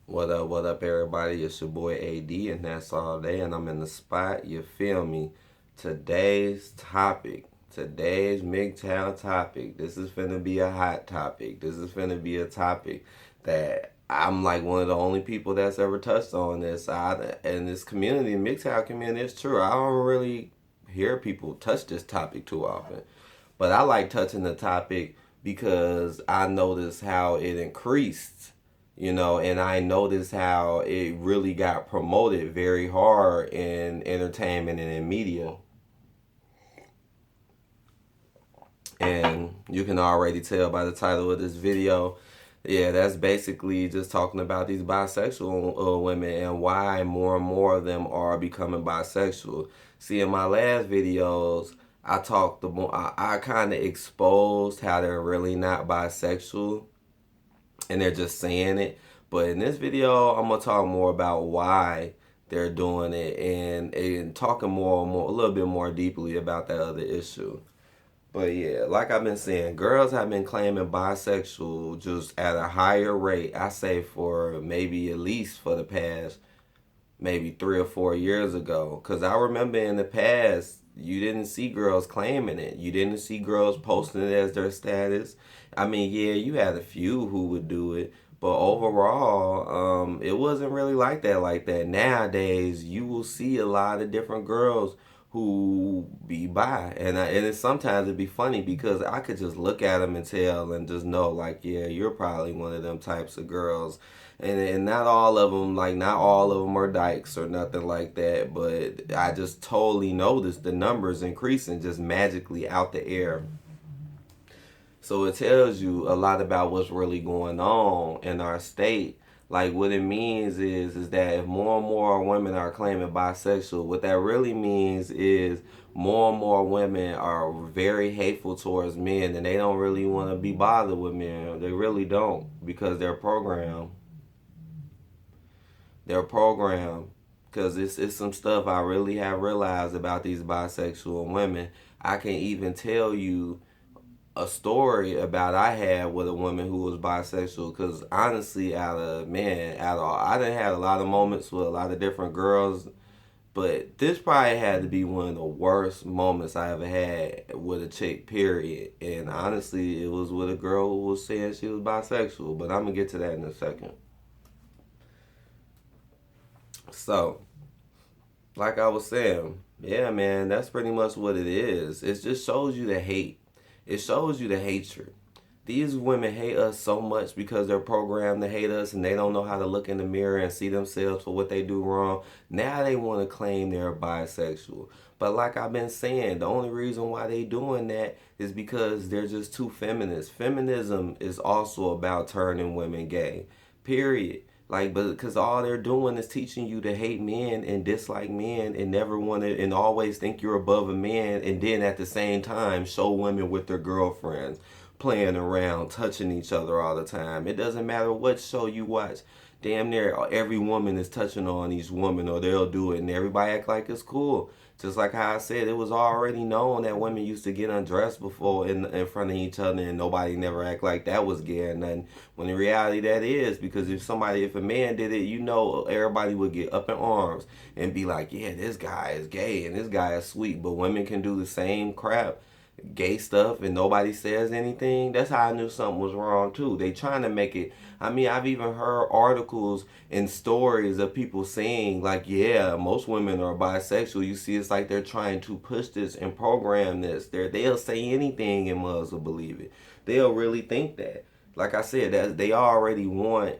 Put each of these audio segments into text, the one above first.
What up, everybody? It's your boy AD, and that's all day, and I'm in the spot. You feel me? Today's topic, today's MGTOW topic. This is finna be a hot topic. This is finna be a topic that I'm like one of the only people that's ever touched on this. In this community, MGTOW community, it's true. I don't really hear people touch this topic too often, but I like touching the topic because I noticed how it increased, and I noticed how it really got promoted very hard in entertainment and in media. And you can already tell by the title of this video, yeah, that's basically just talking about these bisexual women and why more and more of them are becoming bisexual. See, in my last videos, I talked the more I kind of exposed how they're really not bisexual and they're just saying it. But in this video, I'm gonna talk more about why they're doing it and talking a little bit more deeply about that other issue. But yeah, like I've been saying, girls have been claiming bisexual just at a higher rate. I say for maybe at least for the past maybe 3 or 4 years ago. Because I remember in the past, you didn't see girls claiming it. You didn't see girls posting it as their status. I mean, yeah, you had a few who would do it. But overall, it wasn't really like that. Like that nowadays, you will see a lot of different girls who be bi, and it sometimes it'd be funny because I could just look at them and tell and just know like, yeah, you're probably one of them types of girls, and not all of them, like not all of them are dykes or nothing like that, but I just totally noticed the numbers increasing just magically out the air. So it tells you a lot about what's really going on in our state. Like what it means is that if more and more women are claiming bisexual, what that really means is more and more women are very hateful towards men and they don't really want to be bothered with men. They really don't because they're programmed. They're programmed because it's some stuff I really have realized about these bisexual women. I can even tell you a story about I had with a woman who was bisexual because honestly out of all I done had a lot of moments with a lot of different girls, but this probably had to be one of the worst moments I ever had with a chick, period. And honestly, it was with a girl who was saying she was bisexual, but I'm gonna get to that in a second. So like I was saying, yeah, man, that's pretty much what it is. It just shows you the hate. It shows you the hatred. These women hate us so much because they're programmed to hate us and they don't know how to look in the mirror and see themselves for what they do wrong. Now they want to claim they're bisexual. But like I've been saying, the only reason why they doing that is because they're just too feminist. Feminism is also about turning women gay. Period. Like, but because all they're doing is teaching you to hate men and dislike men and never want to and always think you're above a man, and then at the same time show women with their girlfriends playing around, touching each other all the time. It doesn't matter what show you watch. Damn near every woman is touching on each woman or they'll do it and everybody act like it's cool. Just like how I said, it was already known that women used to get undressed before in front of each other and nobody never act like that was gay or nothing. When in reality that is, because if a man did it, everybody would get up in arms and be like, yeah, this guy is gay and this guy is sweet. But women can do the same crap, gay stuff, and nobody says anything. That's how I knew something was wrong too. They trying to make it. I mean, I've even heard articles and stories of people saying like, yeah, most women are bisexual. You see, it's like they're trying to push this and program this. They'll say anything and Muzz will believe it. They'll really think that. Like I said, that they already want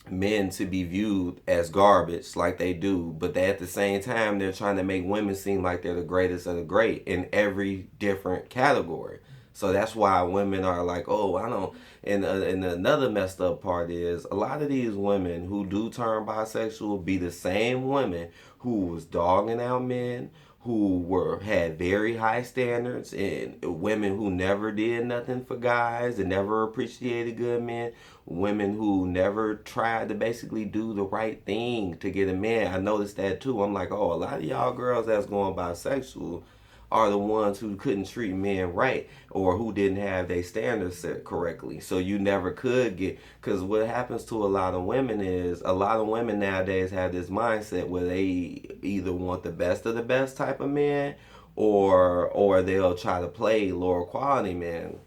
men to be viewed as garbage like they do, but at the same time they're trying to make women seem like they're the greatest of the great in every different category. So that's why women are like, oh, I don't. And another messed up part is a lot of these women who do turn bisexual be the same women who was dogging out men, who were had very high standards, and women who never did nothing for guys and never appreciated good men, women who never tried to basically do the right thing to get a man. I noticed that too. I'm like, oh, a lot of y'all girls that's going bisexual are the ones who couldn't treat men right or who didn't have their standards set correctly. So you never could get, because what happens to a lot of women is a lot of women nowadays have this mindset where they either want the best of the best type of man, or they'll try to play lower quality men.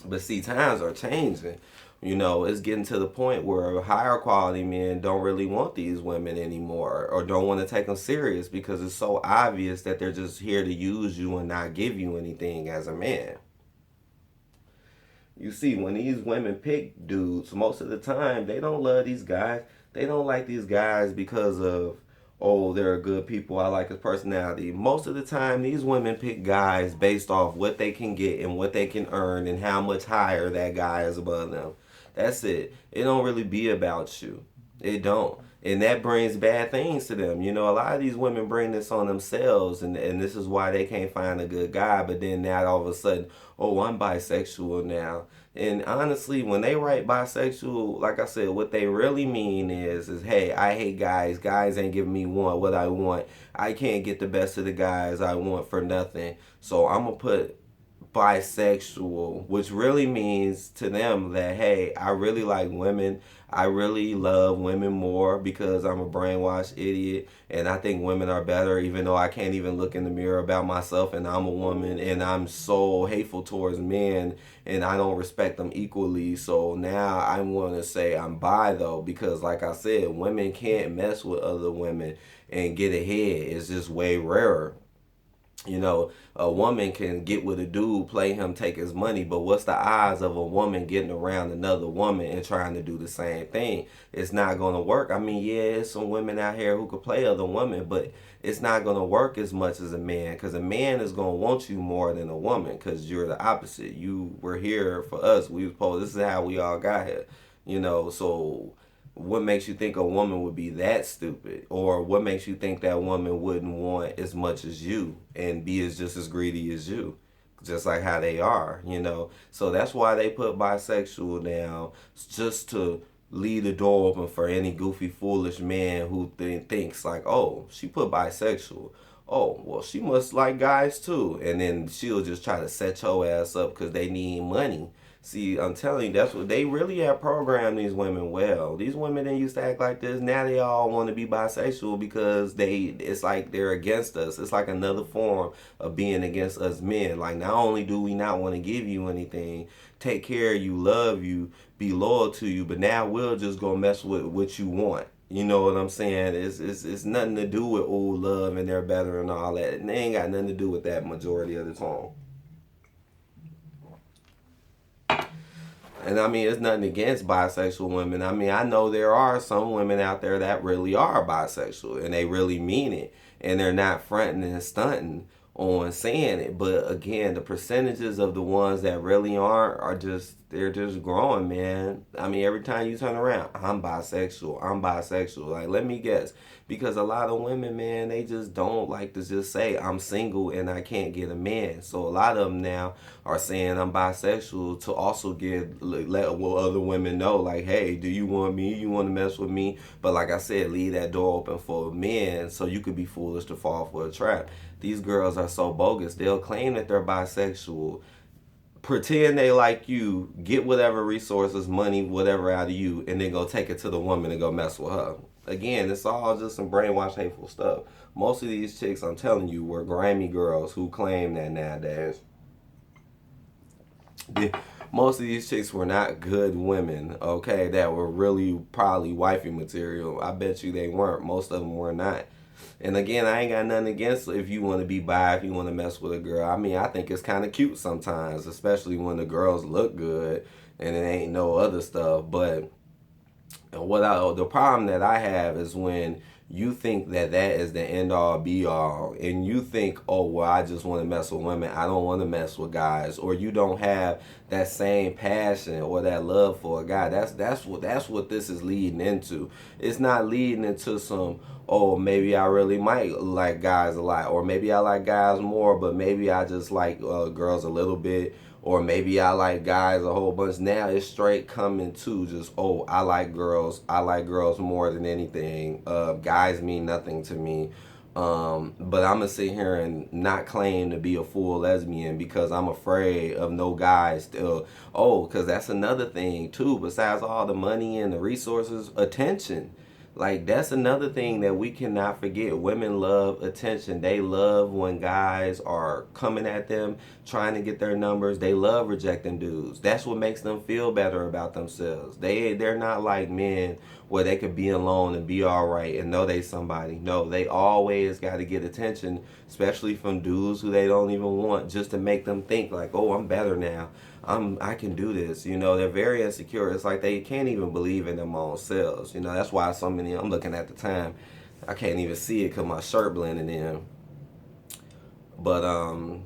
But see, times are changing. You know, it's getting to the point where higher quality men don't really want these women anymore or don't want to take them serious because it's so obvious that they're just here to use you and not give you anything as a man. You see, when these women pick dudes, most of the time they don't love these guys. They don't like these guys because of, oh, they're good people, I like his personality. Most of the time, these women pick guys based off what they can get and what they can earn and how much higher that guy is above them. That's it. It don't really be about you. It don't. And that brings bad things to them. You know, a lot of these women bring this on themselves, and this is why they can't find a good guy. But then now all of a sudden, oh, I'm bisexual now. And honestly, when they write bisexual, like I said, what they really mean is hey, I hate guys. Guys ain't giving me what I want. I can't get the best of the guys I want for nothing. So I'm gonna put bisexual, which really means to them that hey, I really like women. I really love women more because I'm a brainwashed idiot and I think women are better even though I can't even look in the mirror about myself and I'm a woman and I'm so hateful towards men and I don't respect them equally. So now I'm going to say I'm bi though because like I said, women can't mess with other women and get ahead. It's just way rarer. You know, a woman can get with a dude, play him, take his money, but what's the odds of a woman getting around another woman and trying to do the same thing? It's not going to work. I mean, yeah, there's some women out here who could play other women, but it's not going to work as much as a man because a man is going to want you more than a woman because you're the opposite. You were here for us. We was supposed, this is how we all got here, you know, so what makes you think a woman would be that stupid, or what makes you think that woman wouldn't want as much as you and be as just as greedy as you, just like how they are, you know? So that's why they put bisexual down, just to leave the door open for any goofy foolish man who thinks like, oh, she put bisexual, oh well, she must like guys too, and then she'll just try to set your ass up because they need money. See, I'm telling you, that's what they really have programmed these women well. These women didn't used to act like this. Now they all want to be bisexual because it's like they're against us. It's like another form of being against us men. Like, not only do we not want to give you anything, take care of you, love you, be loyal to you, but now we'll just go mess with what you want. You know what I'm saying? It's nothing to do with old love and they're better and all that. And they ain't got nothing to do with that majority of the time. And I mean, it's nothing against bisexual women. I mean, I know there are some women out there that really are bisexual and they really mean it. And they're not fronting and stunting on saying it. But again, the percentages of the ones that really aren't are just, they're just growing, man. I mean, every time you turn around, I'm bisexual. I'm bisexual. Like, let me guess. Because a lot of women, man, they just don't like to just say, I'm single and I can't get a man. So a lot of them now are saying I'm bisexual to also let other women know, like, hey, do you want me? You want to mess with me? But like I said, leave that door open for men so you could be foolish to fall for a trap. These girls are so bogus. They'll claim that they're bisexual, pretend they like you, get whatever resources, money, whatever out of you, and then go take it to the woman and go mess with her. Again, it's all just some brainwashed, hateful stuff. Most of these chicks, I'm telling you, were grimy girls who claim that nowadays. Most of these chicks were not good women, okay, that were really probably wifey material. I bet you they weren't. Most of them were not. And again, I ain't got nothing against if you want to be bi, if you want to mess with a girl. I mean, I think it's kind of cute sometimes, especially when the girls look good and it ain't no other stuff. But the problem that I have is when you think that that is the end all be all and you think, oh well, I just want to mess with women, I don't want to mess with guys, or you don't have that same passion or that love for a guy. That's what this is leading into. It's not leading into some, oh maybe I really might like guys a lot, or maybe I like guys more, but maybe I just like girls a little bit, or maybe I like guys a whole bunch. Now it's straight coming to just, oh, I like girls. I like girls more than anything. Guys mean nothing to me. But I'm gonna sit here and not claim to be a full lesbian because I'm afraid of no guy still. Oh, because that's another thing too. Besides all the money and the resources, attention. Like that's another thing that we cannot forget. Women love attention. They love when guys are coming at them, trying to get their numbers. They love rejecting dudes. That's what makes them feel better about themselves. They're not like men where they could be alone and be all right and know they somebody. No, they always got to get attention, especially from dudes who they don't even want, just to make them think like, oh, I'm better now. I can do this. You know, they're very insecure. It's like they can't even believe in their own selves. You know, that's why so many. I'm looking at the time. I can't even see it because my shirt blending in. But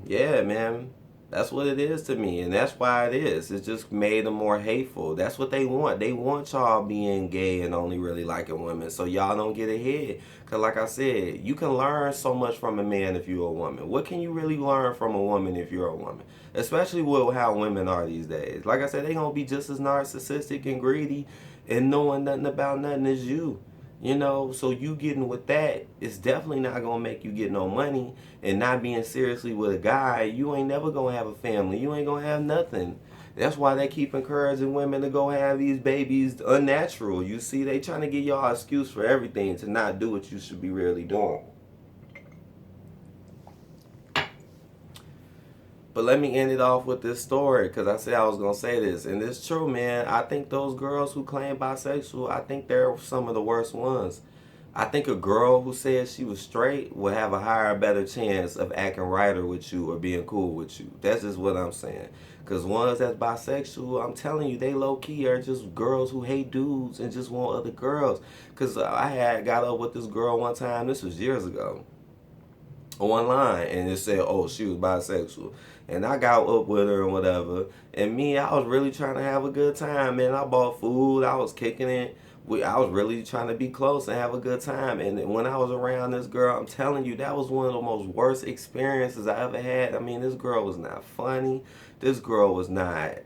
yeah, man, that's what it is to me, and that's why it is. It's just made them more hateful. That's what they want. They want y'all being gay and only really liking women, so y'all don't get ahead. Cause like I said, you can learn so much from a man if you're a woman. What can you really learn from a woman if you're a woman? Especially with how women are these days. Like I said, they gonna be just as narcissistic and greedy and knowing nothing about nothing as you. You know, so you getting with that, it's definitely not gonna make you get no money, and not being seriously with a guy, you ain't never gonna have a family. You ain't gonna have nothing. That's why they keep encouraging women to go have these babies unnatural. You see, they trying to give y'all an excuse for everything to not do what you should be really doing. But let me end it off with this story because I said I was gonna say this, and it's true, man. I think those girls who claim bisexual, I think they're some of the worst ones. I think a girl who says she was straight will have a higher, better chance of acting righter with you or being cool with you. That's just what I'm saying. Because ones that's bisexual, I'm telling you, they low key are just girls who hate dudes and just want other girls. Because I had got up with this girl one time, this was years ago, online, and it said, oh, she was bisexual. And I got up with her and whatever. And me, I was really trying to have a good time, man. I bought food, I was kicking it. I was really trying to be close and have a good time. And when I was around this girl, I'm telling you, that was one of the most worst experiences I ever had. I mean, this girl was not funny. This girl was not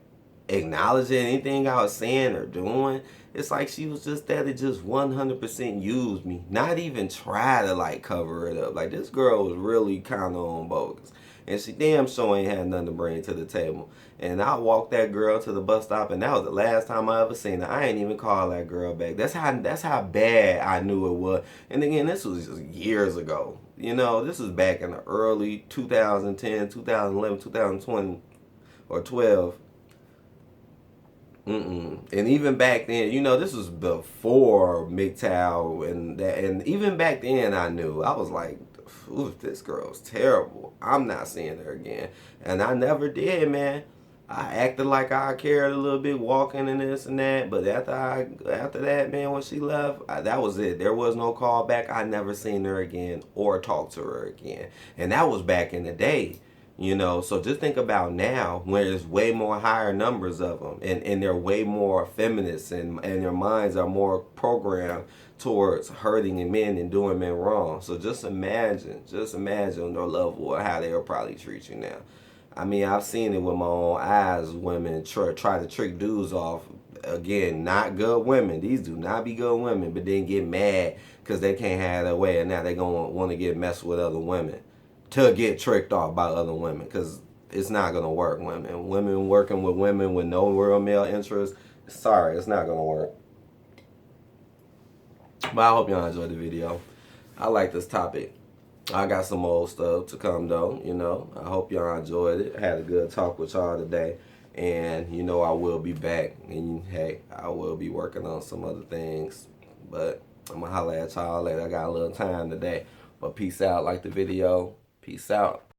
acknowledging anything I was saying or doing. It's like she was just there to just 100% use me. Not even try to like cover it up. Like this girl was really kind of on bogus. And she damn sure ain't had nothing to bring to the table. And I walked that girl to the bus stop, and that was the last time I ever seen her. I ain't even called that girl back. That's how bad I knew it was. And again, this was just years ago. You know, this was back in the early 2010, 2011, 2020, or 12. And even back then, you know, this was before MGTOW and that, and even back then, I knew. I was like, ooh, this girl's terrible. I'm not seeing her again, and I never did, man. I acted like I cared a little bit, walking and this and that. But after that, man, when she left, that was it. There was no call back. I never seen her again or talked to her again, and that was back in the day. You know, so just think about now where there's way more higher numbers of them, and they're way more feminists, and their minds are more programmed towards hurting men and doing men wrong. So just imagine the level of how they'll probably treat you now. I mean, I've seen it with my own eyes. Women try to trick dudes off. Again, not good women. These do not be good women, but then get mad because they can't have their way, and now they gonna want to get messed with other women to get tricked off by other women, because it's not gonna work. Women working with women with no real male interest. Sorry, it's not gonna work. But I hope y'all enjoyed the video. I like this topic. I got some old stuff to come though, you know. I hope y'all enjoyed it. I had a good talk with y'all today. And you know I will be back. And hey, I will be working on some other things. But I'm gonna holler at y'all later. I got a little time today. But peace out. Like the video. Peace out.